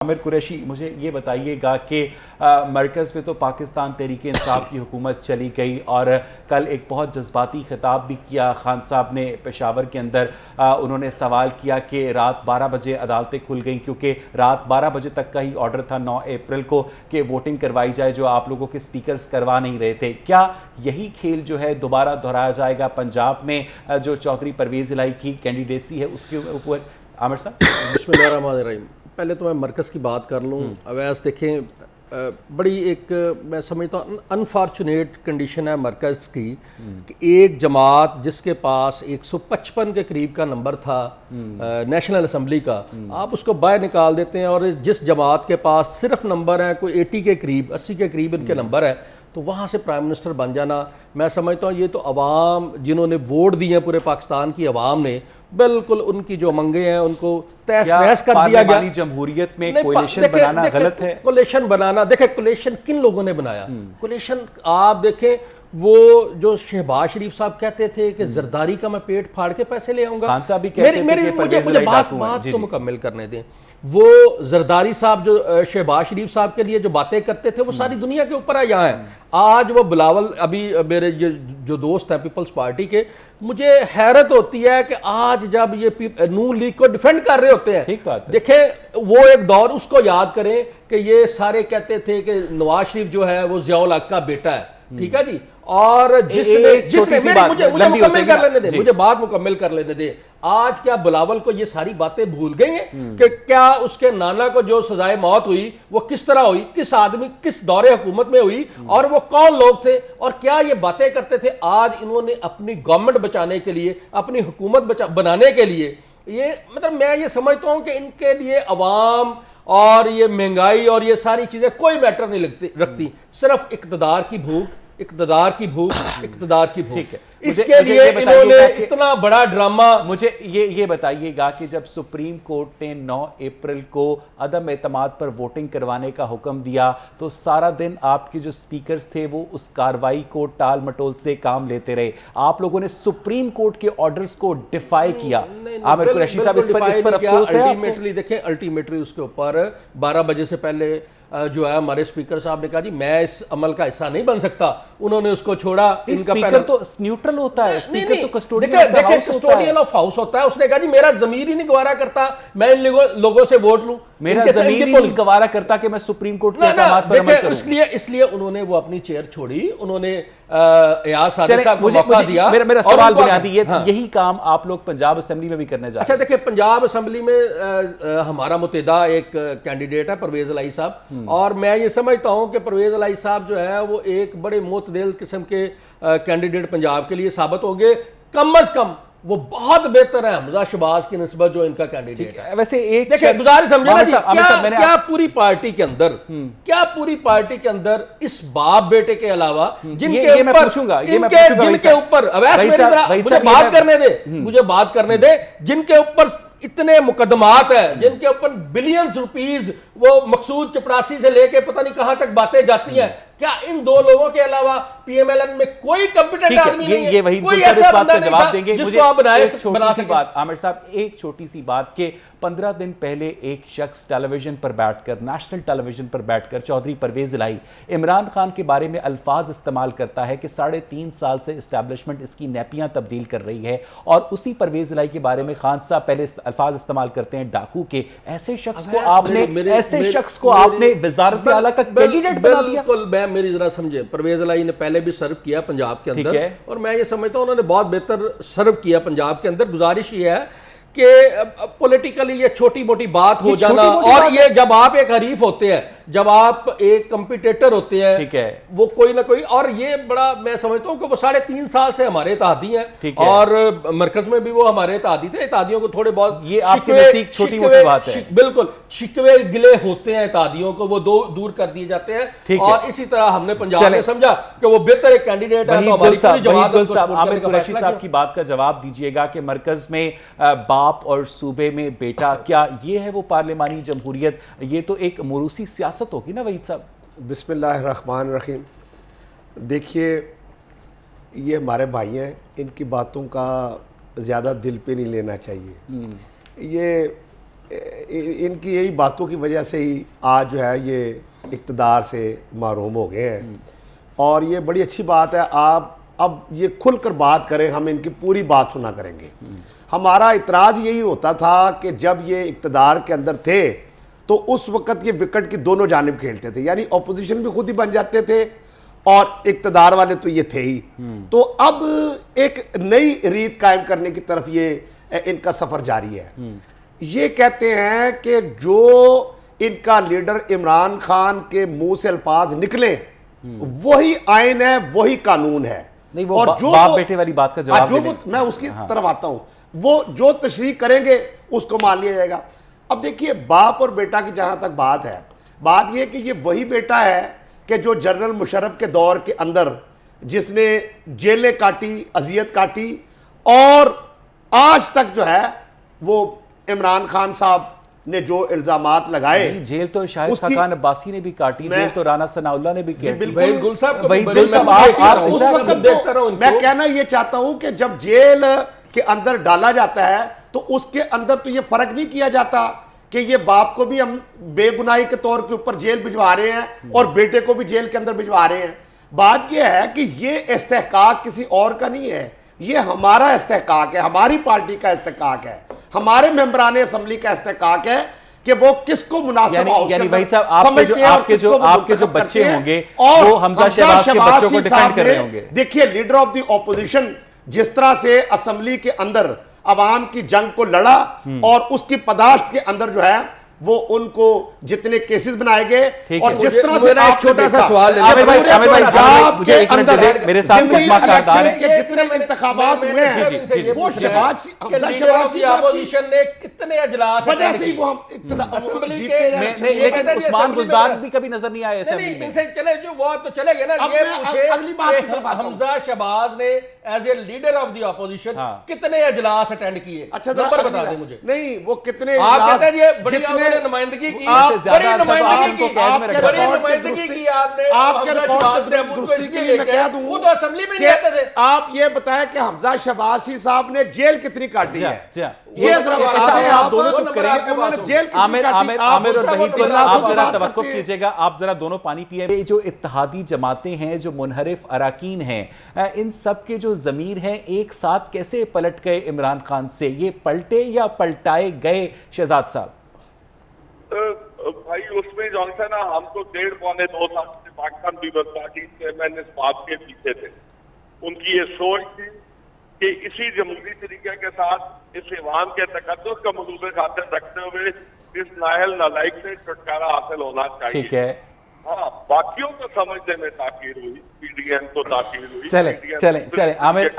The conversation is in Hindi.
आमिर कुरैशी, मुझे ये बताइएगा कि मरकज़ में तो पाकिस्तान तहरीक इंसाफ की हुकूमत चली गई और कल एक बहुत जज्बाती खिताब भी किया खान साहब ने पेशावर के अंदर। उन्होंने सवाल किया कि रात 12 बजे अदालतें खुल गई क्योंकि रात 12 बजे तक का ही ऑर्डर था 9 अप्रैल को कि वोटिंग करवाई जाए, जो आप लोगों के स्पीकर्स करवा नहीं रहे थे। क्या यही खेल जो है दोबारा दोहराया जाएगा पंजाब में जो चौधरी परवेज़ इलाही की कैंडिडेसी है उसके ऊपर? आमिर साहब, बिस्मिल्लाहिर्रहमानिर्रहीम। पहले तो मैं मरकज़ की बात कर लूँ। अवैस देखें, बड़ी एक मैं समझता हूँ अनफॉर्चुनेट कंडीशन है मरकज़ की कि एक जमात जिसके पास 155 के करीब का नंबर था नेशनल असम्बली का, आप उसको बाहर निकाल देते हैं। और जिस जमात के पास सिर्फ नंबर है कोई 80 के करीब, 80 के करीब इनके नंबर है, तो वहाँ से प्राइम मिनिस्टर बन जाना, मैं समझता हूँ ये तो अवाम जिन्होंने वोट दिए हैं, पूरे पाकिस्तान की अवाम ने बिल्कुल उनकी जो मंगे हैं उनको तहस नहस कर दिया गया। जमहूरियत में कोलिशन बनाना गलत है। कोलिशन बनाना, देखें कोलिशन किन लोगों ने बनाया? कोलिशन आप देखें, वो जो शहबाज शरीफ साहब कहते थे कि जरदारी का मैं पेट फाड़ के पैसे ले आऊंगा, खान साहब भी कहते थे कि मुझे बात को मुकम्मल करने दें। वो जरदारी साहब जो शहबाज शरीफ साहब के लिए जो बातें करते थे वो सारी दुनिया के ऊपर यहाँ है। आज वो बिलावल, अभी मेरे जो दोस्त हैं पीपल्स पार्टी के, मुझे हैरत होती है कि आज जब ये नून लीग को डिफेंड कर रहे होते हैं, ठीक बात है, देखें वो एक दौर उसको याद करें कि ये सारे कहते थे कि नवाज शरीफ जो है वो जियाउल हक का बेटा है, ठीक है जी। और जिसने मुझे बात मुकम्मल कर लेने दे। आज क्या बिलावल को ये सारी बातें भूल गई हैं कि क्या उसके नाना को जो सजाए मौत हुई वो किस तरह हुई, किस आदमी किस दौरे हुकूमत में हुई और वो कौन लोग थे और क्या ये बातें करते थे। आज इन्होंने अपनी गवर्नमेंट बचाने के लिए, अपनी हुकूमत बनाने के लिए, ये मतलब मैं ये समझता हूं कि इनके लिए अवाम और ये महंगाई और ये सारी चीजें कोई मैटर नहीं रखती, सिर्फ इक्तदार की भूख, इक्तदार की भूख, इक्तदार की भूख। ठीक है, इसके लिए इन्होंने इतना बड़ा ड्रामा। मुझे ये बताइएगा कि जब सुप्रीम कोर्ट ने 9 अप्रैल को अदम एतमाद पर वोटिंग करवाने का हुक्म दिया तो सारा दिन आपके जो स्पीकर्स थे वो उस कार्रवाई को टाल मटोल से काम लेते रहे। आप लोगों ने सुप्रीम कोर्ट के ऑर्डर्स को डिफाई किया। आमिर कुरैशी साहब, इस पर अफसोस है? अल्टीमेटली देखें, अल्टीमेटली उसके ऊपर 12 बजे से पहले जो है हमारे स्पीकर साहब ने कहा जी मैं इस अमल का हिस्सा नहीं बन सकता, उन्होंने उसको छोड़ा। इनका स्पीकर तो न्यूट्रल होता है, स्पीकर तो कस्टोडियन ऑफ हाउस होता है। उसने कहा जी मेरा ज़मीर ही नहीं गवारा करता मैं इन लोगों से वोट लूं, मेरा ज़मीर ही नहीं गवारा करता कि मैं सुप्रीम कोर्ट के अहकामात पर अमल करूं। इसलिए उन्होंने वो अपनी चेयर छोड़ी, उन्होंने एयाज सादिक साहब को मौका दिया। मेरा सवाल बुनियादी यही काम आप लोग पंजाब असेंबली में भी करने जा रहे हैं। अच्छा देखिए, पंजाब असेंबली में हमारा मुतहदा एक कैंडिडेट है परवेज़ इलाही साहब, और मैं ये समझता हूं कि परवेज़ इलाही साहब जो है वो एक बड़े मोतदिल किस्म के कैंडिडेट पंजाब के लिए साबित होंगे। कम अज कम वो बहुत बेहतर है हमजा शहबाज की निस्बत जो इनका कैंडिडेट है। वैसे एक देखिए गुजारिश समझे ना, क्या पूरी पार्टी के अंदर, क्या पूरी पार्टी के अंदर इस बाप बेटे के अलावा जिनके ऊपर अवैस मुझे बात करने दे, मुझे बात करने दे, जिनके ऊपर इतने मुकदमात है, जिनके ऊपर बिलियन रुपीस वो मकसूद चपरासी से लेके पता नहीं कहां तक बातें जाती हैं, क्या इन दो लोगों के अलावा पीएमएलएन में कोई कंपिटेंट आदमी नहीं है? ये वही कोई ऐसा बंदा नहीं जवाब देंगे। जिसको आप बना सकें। बात आमिर साहब, एक छोटी सी बात के 15 दिन पहले एक शख्स टेलीविजन पर बैठकर, नेशनल टेलीविजन पर बैठकर चौधरी परवेज़ इलाही इमरान खान के बारे में अल्फाज इस्तेमाल करता है कि 3.5 साल से इस्टेब्लिशमेंट इसकी नैपियां तब्दील कर रही है, और उसी परवेज़ इलाही के बारे में खान साहब पहले अल्फाज इस्तेमाल करते हैं डाकू के। ऐसे शख्स को आपने वज़ारत आला का कैंडिडेट बना दिया। मेरी जरा समझे, परवेज़ इलाही ने पहले भी सर्व किया पंजाब के अंदर, और मैं ये समझता हूं उन्होंने बहुत बेहतर सर्व किया पंजाब के अंदर। गुजारिश ये है कि पॉलिटिकली ये छोटी मोटी बात हो जाना, और ये जब आप एक हरीफ होते हैं, जब आप एक कंपिटिटर होते हैं, ठीक है, वो कोई ना कोई, और ये बड़ा मैं समझता हूं कि वो 3.5 साल से हमारे इत्तेहादी हैं, और मरकज में भी वो हमारे इत्तेहादी थे। इत्तेहादियों को थोड़े बहुत ये आपके नजदीक छोटी मोटी बात है, बिल्कुल शिकवे गिले होते हैं इत्तेहादियों को, वो दूर कर दिए जाते हैं। और इसी तरह हमने पंजाब में समझा कि वो बेहतर एक कैंडिडेट है। आमिर कुरैशी साहब की बात का जवाब दीजिएगा कि मरकज में बाप और सूबे में बेटा, क्या ये है वो पार्लिमानी जमहूरियत? ये तो एक मुरूसी सियासत होगी ना वहीद साहब। बिस्मिल्लाहिर्रहमानिर्रहीम। देखिए, ये हमारे भाई हैं, इनकी बातों का ज़्यादा दिल पे नहीं लेना चाहिए। ये इनकी यही बातों की वजह से ही आज जो है ये इक़्तिदार से महरूम हो गए हैं। और ये बड़ी अच्छी बात है, आप अब ये खुलकर बात करें, हम इनकी पूरी बात सुना करेंगे। हमारा इतराज़ यही होता था कि जब ये इक़्तिदार के अंदर थे तो उस वक़्त ये विकेट की दोनों जानिब खेलते थे, यानी अपोजिशन भी खुद ही बन जाते थे और इक़्तिदार वाले तो ये थे ही। तो अब एक नई रीत कायम करने की तरफ ये इनका सफ़र जारी है। ये कहते हैं कि जो इनका लीडर इमरान खान के मुंह से अल्फाज निकले वही आइन है, वही कानून है। नहीं, वो बाप बेटे वाली बात का जवाब जो मैं उसकी तरफ आता हूं, वो जो तशरीह करेंगे उसको मान लिया जाएगा। अब देखिए, बाप और बेटा की जहां तक बात है, बात यह कि ये वही बेटा है कि जो जनरल मुशर्रफ के दौर के अंदर जिसने जेलें काटी, अजियत काटी, और आज तक जो है वो इमरान खान साहब ने जो इल्जामात लगाए, जेल तो शाहिद खाकान अब्बासी ने भी काटी, जेल तो राना सनाउल्लाह ने भी की। बिल्कुल गुल साहब वही मैं गुल साहब उस वक्त देखता रहा हूं। मैं कहना ये चाहता हूं कि जब जेल के अंदर डाला जाता है तो उसके अंदर तो ये फर्क नहीं किया जाता कि ये बाप को भी हम बेगुनाही के तौर के ऊपर जेल भिजवा रहे हैं और बेटे को भी जेल के अंदर भिजवा रहे हैं। बात यह है कि ये इस्तेहकाक किसी और का नहीं है, ये हमारा इस्तेहकाक है, हमारी पार्टी का इस्तेहकाक है, हमारे मेंबरान असेंबली का इस्तेहकाक है कि वो किसको मुनासिब यानी भाई साहब, आपके जो बच्चे होंगे वो हमजा शहबाज के बच्चों को डिफेंड कर रहे होंगे। देखिए, लीडर ऑफ द ऑपोजिशन जिस तरह से असेंबली के अंदर अवाम की जंग को लड़ा और उसकी पदाश्त के अंदर जो है वो उनको जितने केसेस बनाए गए, और जिस तरह से एक छोटा सा सवाल है आमिर भाई मुझे एक मिनट दे दे, मेरे साथ किस्मत कारदार के जितने इंतखाबात हुए हैं वो अपोजिशन ने कितने अजलास वजह से वो हम असेंबली जीते रहे। के लेकिन उस्मान बुज़दार भी कभी नजर नहीं आए असेंबली में। इनसे चले जो वो तो चले गए ना। अब ये मैं पूछे अगली बात की तरफ आता हूं। हमजा शहबाज ने as a leader of the opposition कितने अजलास अटेंड किए? अच्छा, नंबर बता दें मुझे। नहीं, वो कितने आप कहते हैं ये बड़ी आपने नुमाइंदगी की, बड़ी नुमाइंदगी की आपने, आपके रिकॉर्ड दुरुस्ती के लिए मैं कह दूं, वो तो असेंबली में नहीं आते थे। आप ये बताएं कि हमजा शहबाजी साहब ने जेल कितनी काटी है? ये आप दोनों चुप करेंगे। उन्होंने जेल कितनी काटी? आमिर और वहीद को आप जरा तवक्कुफ कीजिएगा, आप जरा दोनों पानी पिए। ये जो इत्तेहादी जमातें हैं, जो मुनहरिफ अराकीन हैं, इन सब के जो ज़मीर हैं एक साथ कैसे पलट गए इमरान खान से? ये पलटे या पलटाए गए शहजाद साहब? भाई उसमें जो है ना, हम तो 1.5-2 साल से पाकिस्तान पीपल्स पार्टी चेयरमैन इस बात के पीछे थे। उनकी ये सोच थी कि इसी जमहूरी तरीके के साथ इस इवान के तकद्दुस का मसूल खातिर रखते हुए इस नाहल नालायक से छुटकारा हासिल होना चाहिए। ठीक है, हाँ, बाकियों को समझने में ताखीर हुई, पीडीएम को ताखीर हुई। चले आमिर